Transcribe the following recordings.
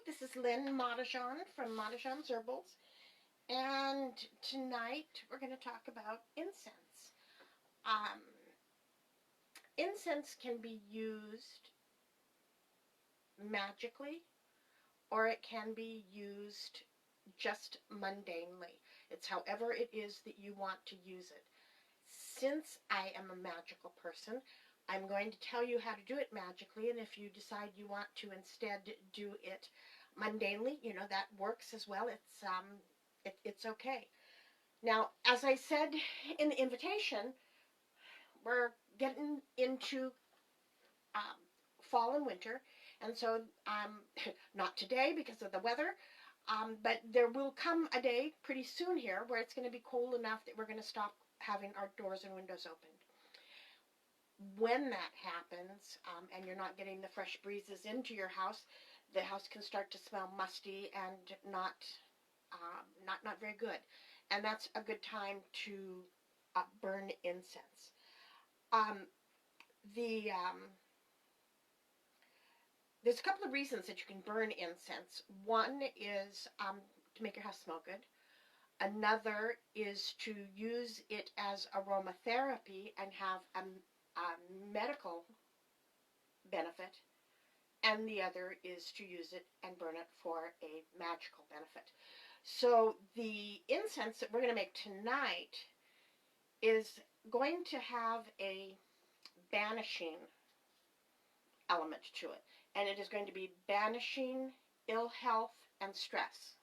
this is Lynn Matajan from Matajan's Herbals, and tonight we're going to talk about incense. Um, Incense can be used magically, or it can be used just mundanely. It's however it is that you want to use it. Since I am a magical person, I'm going to tell you how to do it magically, and if you decide you want to instead do it mundanely, that works as well. It's okay. Now, as I said in the invitation, we're getting into um, fall and winter, and so not today because of the weather, but there will come a day pretty soon here where it's going to be cold enough that we're going to stop having our doors and windows opened. When that happens, and you're not getting the fresh breezes into your house, the house can start to smell musty and not very good. And that's a good time to burn incense. There's a couple of reasons that you can burn incense. One is to make your house smell good. Another is to use it as aromatherapy and have a medical benefit. And the other is to use it and burn it for a magical benefit. So the incense that we're going to make tonight is going to have a banishing element to it. And it is going to be banishing ill health and stress.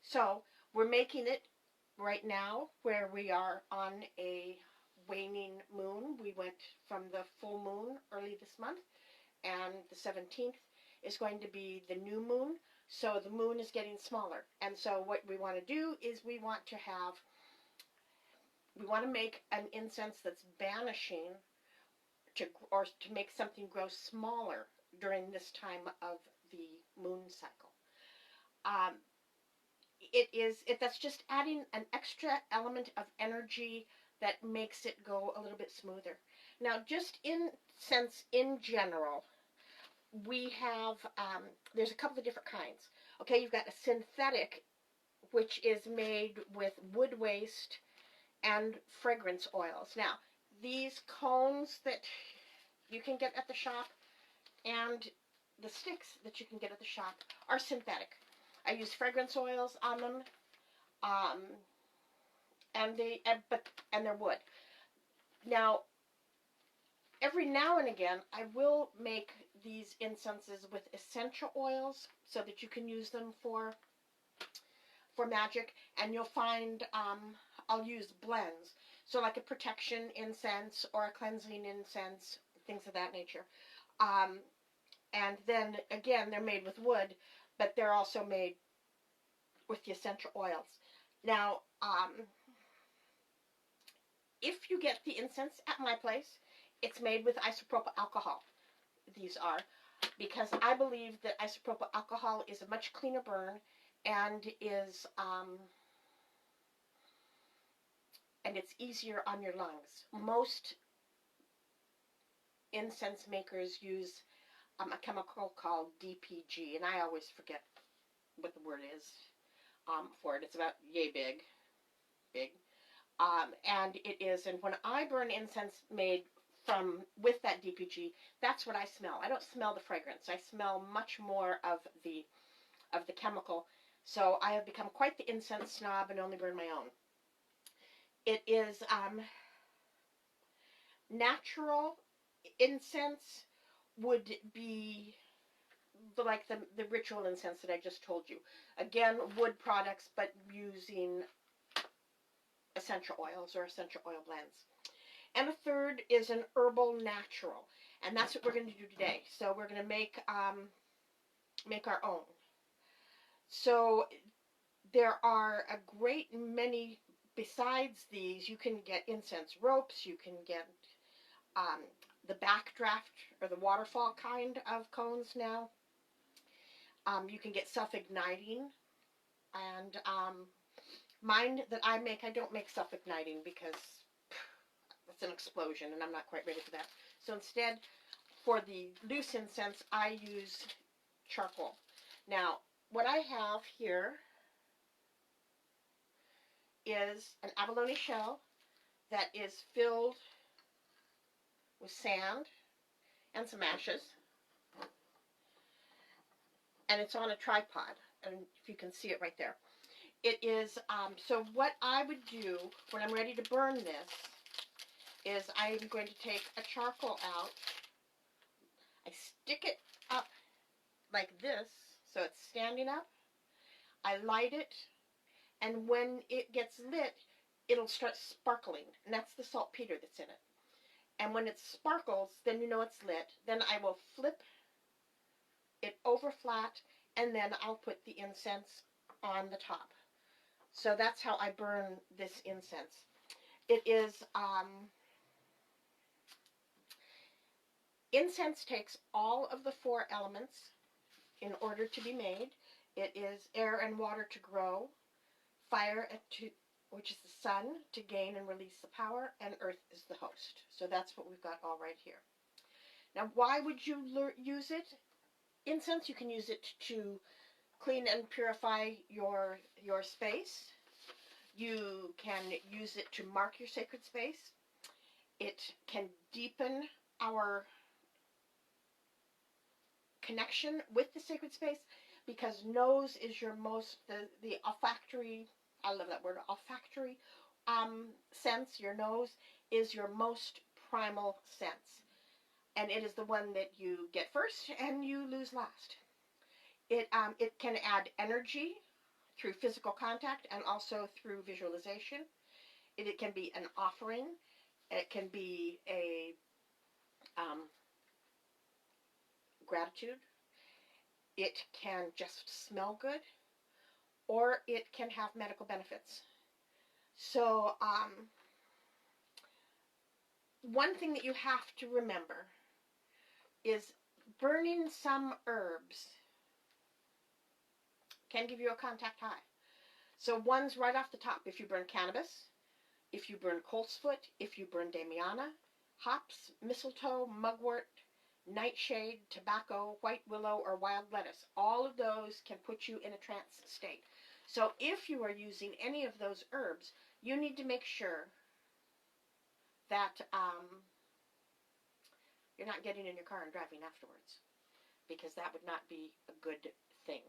So we're making it right now where we are on a waning moon. We went from the full moon early this month, and the 17th is going to be the new moon. So the moon is getting smaller. And so what we want to do is we want to make an incense that's banishing or to make something grow smaller during this time of the moon cycle. That's just adding an extra element of energy that makes it go a little bit smoother. Now, just incense in general, we have, there's a couple of different kinds. Okay, you've got a synthetic, which is made with wood waste and fragrance oils. Now, these cones that you can get at the shop and the sticks that you can get at the shop are synthetic. I use fragrance oils on them, and they're wood. Now, every now and again, I will make these incenses with essential oils so that you can use them for magic, and you'll find I'll use blends. So like a protection incense or a cleansing incense, things of that nature. And then, again, they're made with wood, but they're also made with the essential oils. Now, if you get the incense at my place, it's made with isopropyl alcohol. These are, because I believe that isopropyl alcohol is a much cleaner burn and it's easier on your lungs. Most incense makers use a chemical called DPG, and I always forget what the word is for it. It's about yay big. And it is, and when I burn incense made with that DPG, that's what I smell. I don't smell the fragrance. I smell much more of the chemical. So I have become quite the incense snob and only burn my own. It is natural incense would be like the ritual incense that I just told you. Again, wood products, but using essential oils or essential oil blends. And a third is an herbal natural, and that's what we're going to do today. So we're going to make our own. So there are a great many, besides these. You can get incense ropes, you can get the backdraft or the waterfall kind of cones now. You can get self-igniting, and mine that I make, I don't make self-igniting because it's an explosion and I'm not quite ready for that. So instead, for the loose incense, I use charcoal. Now, what I have here is an abalone shell that is filled with sand and some ashes, and it's on a tripod, and if you can see it right there. It is, so what I would do when I'm ready to burn this is I'm going to take a charcoal out. I stick it up like this, so it's standing up. I light it, and when it gets lit, it'll start sparkling, and that's the saltpeter that's in it. And when it sparkles, then you know it's lit. Then I will flip it over flat, and then I'll put the incense on the top. So that's how I burn this incense. It is, incense takes all of the 4 elements in order to be made. It is air and water to grow, fire, which is the sun, to gain and release the power, and earth is the host. So that's what we've got all right here. Now, why would you use it? Incense, you can use it to clean and purify your space. You can use it to mark your sacred space. It can deepen our connection with the sacred space, because nose is your most, the olfactory, I love that word, olfactory sense. Your nose is your most primal sense, and it is the one that you get first and you lose last. It can add energy through physical contact and also through visualization. It can be an offering. It can be a gratitude. It can just smell good, or it can have medical benefits. So one thing that you have to remember is burning some herbs can give you a contact high. So one's right off the top. If you burn cannabis, if you burn coltsfoot, if you burn damiana, hops, mistletoe, mugwort, nightshade, tobacco, white willow, or wild lettuce, all of those can put you in a trance state. So if you are using any of those herbs, you need to make sure that you're not getting in your car and driving afterwards, because that would not be a good thing.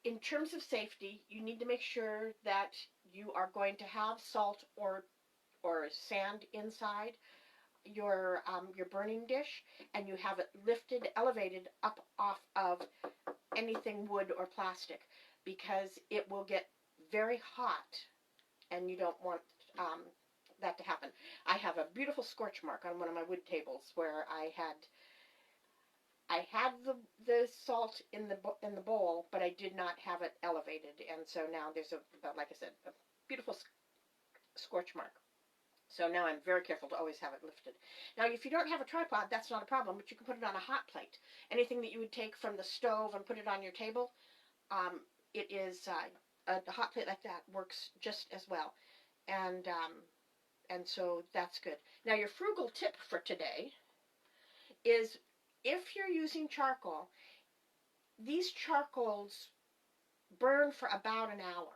In terms of safety, you need to make sure that you are going to have salt or sand inside your burning dish, and you have it lifted, elevated up off of anything wood or plastic, because it will get very hot, and you don't want that to happen. I have a beautiful scorch mark on one of my wood tables where I had the salt in the bowl, but I did not have it elevated, and so now there's like I said, a beautiful scorch mark. So now I'm very careful to always have it lifted. Now, if you don't have a tripod, that's not a problem, but you can put it on a hot plate. Anything that you would take from the stove and put it on your table, it is a hot plate like that works just as well, and so that's good. Now, your frugal tip for today is, if you're using charcoal, these charcoals burn for about an hour.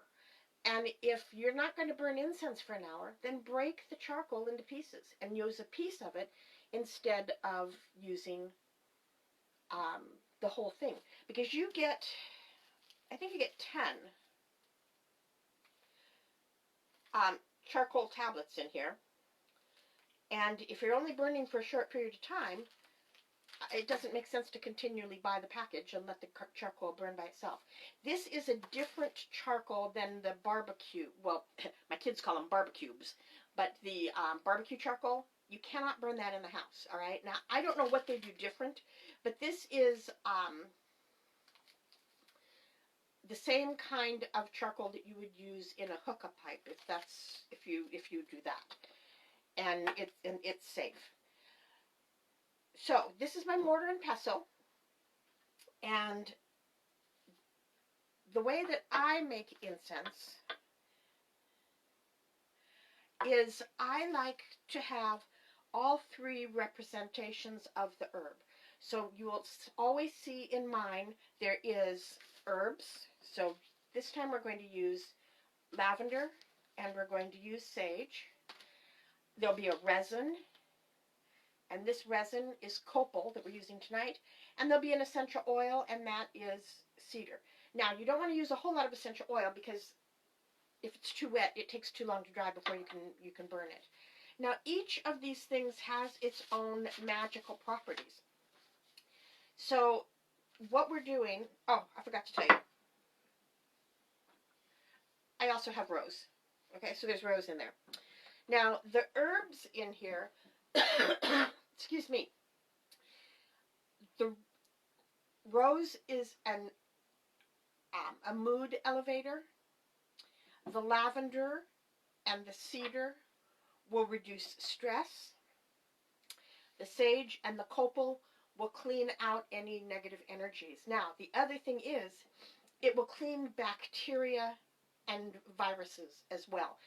And if you're not going to burn incense for an hour, then break the charcoal into pieces and use a piece of it instead of using the whole thing. Because you get, I think you get 10 charcoal tablets in here. And if you're only burning for a short period of time, it doesn't make sense to continually buy the package and let the charcoal burn by itself. This is a different charcoal than the barbecue. Well, my kids call them barbecues, but the barbecue charcoal, you cannot burn that in the house, all right? Now, I don't know what they do different, but this is the same kind of charcoal that you would use in a hookah pipe, if you do that, and it's safe. So this is my mortar and pestle, and the way that I make incense is I like to have all 3 representations of the herb. So you will always see in mine there is herbs. So this time we're going to use lavender and we're going to use sage. There'll be a resin, and this resin is copal that we're using tonight. And there'll be an essential oil, and that is cedar. Now, you don't want to use a whole lot of essential oil because if it's too wet, it takes too long to dry before you can burn it. Now, each of these things has its own magical properties. So, what we're doing, oh, I forgot to tell you, I also have rose. Okay, so there's rose in there. Now, the herbs in here, excuse me, the rose is a mood elevator. The lavender and the cedar will reduce stress. The sage and the copal will clean out any negative energies. Now, the other thing is, it will clean bacteria and viruses as well,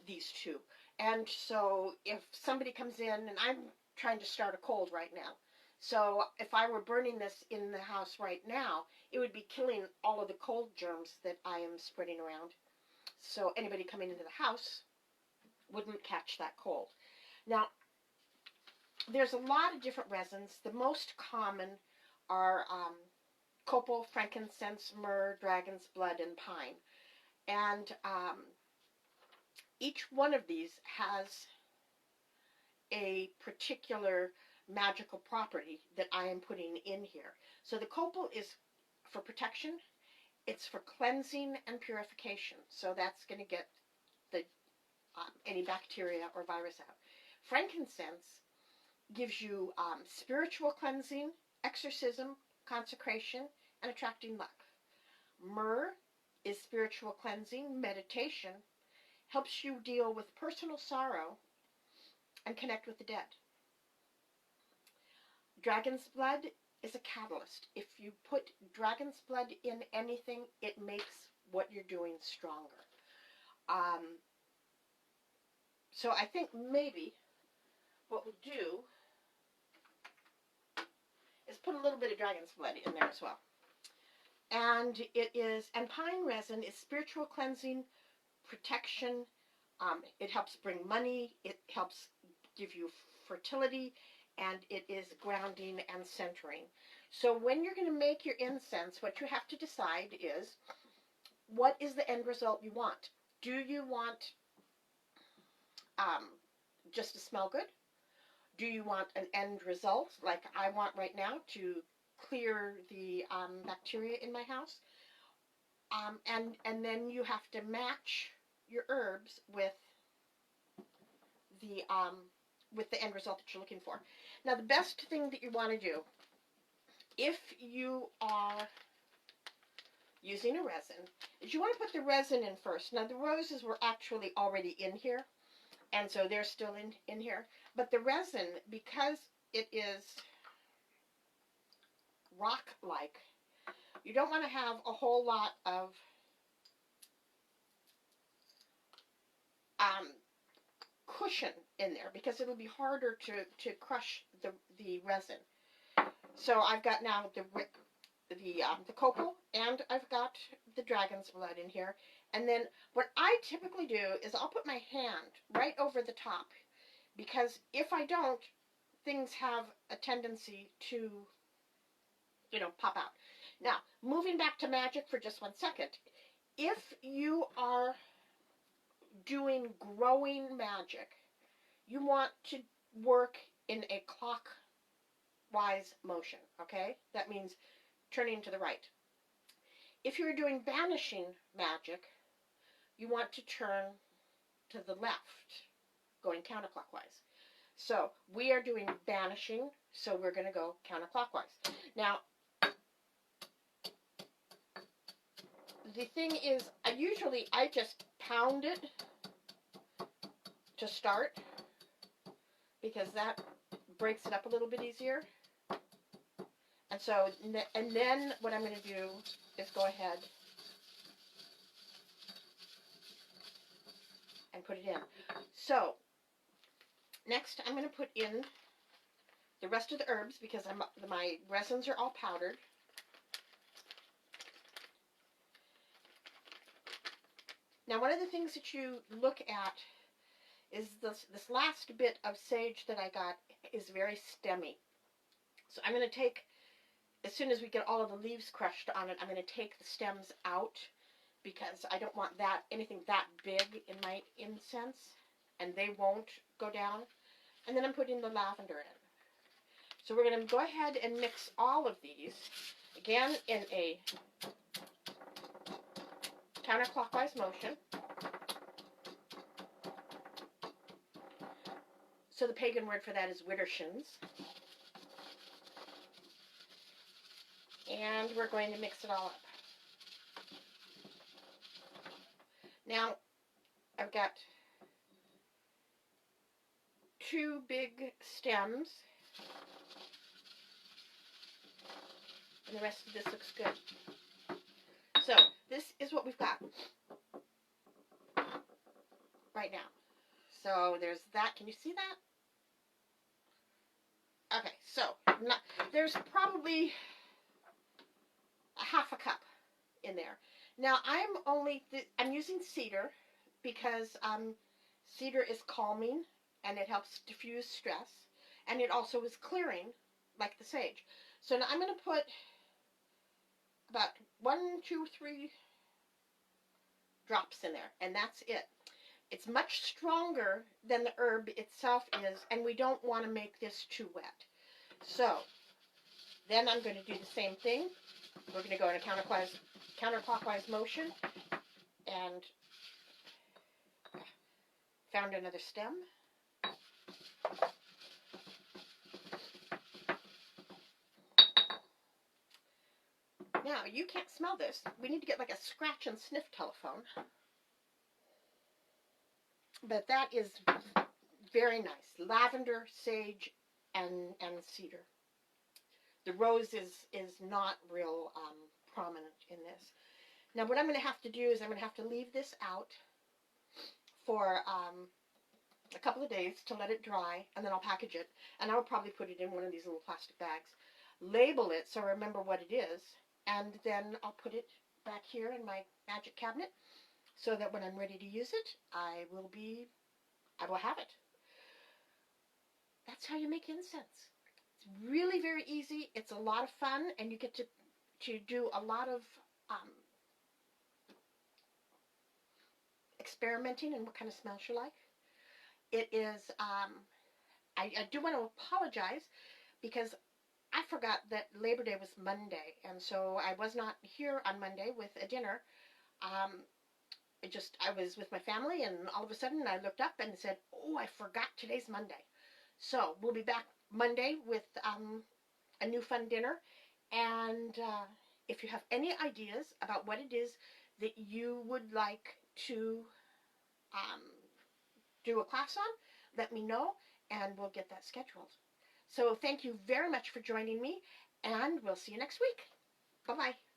these two. And so if somebody comes in, and I'm trying to start a cold right now, so if I were burning this in the house right now, it would be killing all of the cold germs that I am spreading around. So anybody coming into the house wouldn't catch that cold. Now, there's a lot of different resins. The most common are copal, frankincense, myrrh, dragon's blood, and pine. And each one of these has a particular magical property that I am putting in here. So the copal is for protection. It's for cleansing and purification. So that's going to get the any bacteria or virus out. Frankincense gives you spiritual cleansing, exorcism, consecration, and attracting luck. Myrrh is spiritual cleansing, meditation, helps you deal with personal sorrow and connect with the dead. Dragon's blood is a catalyst. If you put dragon's blood in anything, it makes what you're doing stronger. So I think maybe what we'll do is put a little bit of dragon's blood in there as well. And pine resin is spiritual cleansing, protection. It helps bring money. It helps give you fertility, and it is grounding and centering. So when you're going to make your incense, what you have to decide is, what is the end result you want? Do you want just to smell good? Do you want an end result, like I want right now, to clear the bacteria in my house? And then you have to match your herbs with the end result that you're looking for. Now, the best thing that you want to do, if you are using a resin, is you want to put the resin in first. Now, the roses were actually already in here, and so they're still in here. But the resin, because it is rock-like, you don't want to have a whole lot of cushion in there, because it'll be harder to crush the resin. So I've got now the copal, and I've got the dragon's blood in here. And then what I typically do is I'll put my hand right over the top, because if I don't, things have a tendency to, pop out. Now, moving back to magic for just 1 second. If you are doing growing magic, you want to work in a clockwise motion, okay? That means turning to the right. If you're doing banishing magic, you want to turn to the left, going counterclockwise. So we are doing banishing, so we're going to go counterclockwise. Now, the thing is, I just pound it to start, because that breaks it up a little bit easier. And then what I'm going to do is go ahead and put it in. So next I'm going to put in the rest of the herbs because my resins are all powdered. Now, one of the things that you look at is this last bit of sage that I got is very stemmy. So I'm going to take, as soon as we get all of the leaves crushed on it, I'm going to take the stems out because I don't want anything that big in my incense, and they won't go down. And then I'm putting the lavender in. So we're going to go ahead and mix all of these, again, in a counterclockwise motion. So the pagan word for that is widdershins. And we're going to mix it all up. Now, I've got 2 big stems. And the rest of this looks good. So, this is what we've got right now. So, there's that. Can you see that? Okay, so, there's probably a half a cup in there. Now, I'm using cedar because cedar is calming and it helps diffuse stress, and it also is clearing like the sage. So now I'm going to put about 1, 2, 3 drops in there, and that's it. It's much stronger than the herb itself is, and we don't want to make this too wet. So then I'm going to do the same thing. We're going to go in a counterclockwise motion, and found another stem. Now, you can't smell this. We need to get like a scratch and sniff telephone. But that is very nice. Lavender, sage, and cedar. The rose is not real prominent in this. Now, what I'm going to have to do is I'm going to have to leave this out for a couple of days to let it dry, and then I'll package it. And I'll probably put it in one of these little plastic bags. Label it so I remember what it is. And then I'll put it back here in my magic cabinet so that when I'm ready to use it, I will have it. That's how you make incense. It's really very easy. It's a lot of fun, and you get to do a lot of experimenting in what kind of smells you like. It is, I do want to apologize because I forgot that Labor Day was Monday, and so I was not here on Monday with a dinner. I was with my family, and all of a sudden I looked up and said, oh, I forgot today's Monday. So we'll be back Monday with a new fun dinner, and if you have any ideas about what it is that you would like to do a class on, let me know, and we'll get that scheduled. So thank you very much for joining me, and we'll see you next week. Bye-bye.